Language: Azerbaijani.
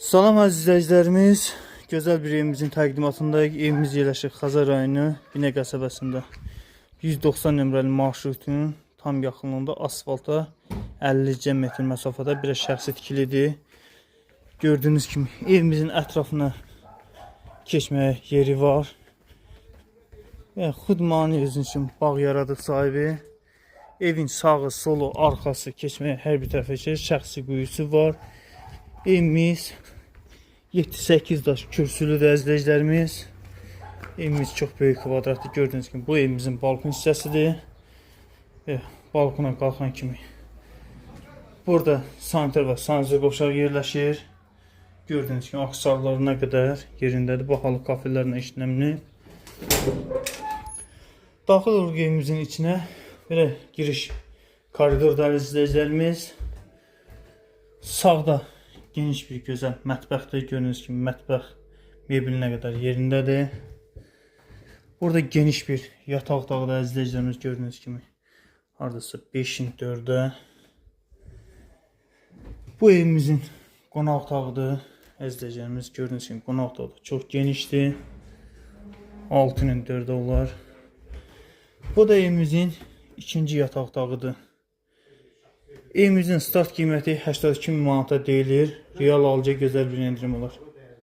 Salam əziz izləyicilərimiz, gözəl bir evimizin təqdimatındayıq. Evimiz yerləşir Xəzər rayonu Binə qəsəbəsində. 190 nömrəli marşrutun tam yaxınlığında asfalta 50 metr məsafədə bir şəxsi tikilidir. Gördüyünüz kimi evimizin ətrafına keçməyə yeri var. Və xudmani özün üçün bağ yaradır sahibi. Evin sağı, solu, arxası keçməyə hər bir tərəfə şəxsi quyusu var. Evimiz 7-8 daş kürsülüdür əzizləyicilərimiz. Evimiz çox böyük kvadratlı. Gördüyünüz kimi bu evimizin balkon hissəsidir. Balkona qalxan kimi burada sanitar və sanitar qovşağı yerləşir. Gördüyünüz kimi aksarlarına qədər yerindədir. Bahalı kafelərlə işləmli. Daxil oluruq evimizin içinə. Belə giriş koridorda əzizləyicilərimiz. Sağda geniş bir gözəl mətbəxdir. Gördüyünüz kimi mətbəx mebelinə qədər yerindədir. Burada geniş bir yataq otağı da əzizləyicilərimiz gördüyünüz kimi. Hardasa 5-in 4-ə. Bu evimizin qonaq otağıdır. Əzizləyicilərimiz gördüyünüz kimi qonaq otağı da çox genişdir. 6-nin 4-ə olar. Bu da evimizin ikinci yataq otağıdır. Evimizin start qiyməti 82 min manata deyilir. Real alıcıya gözəl bir endirim olar.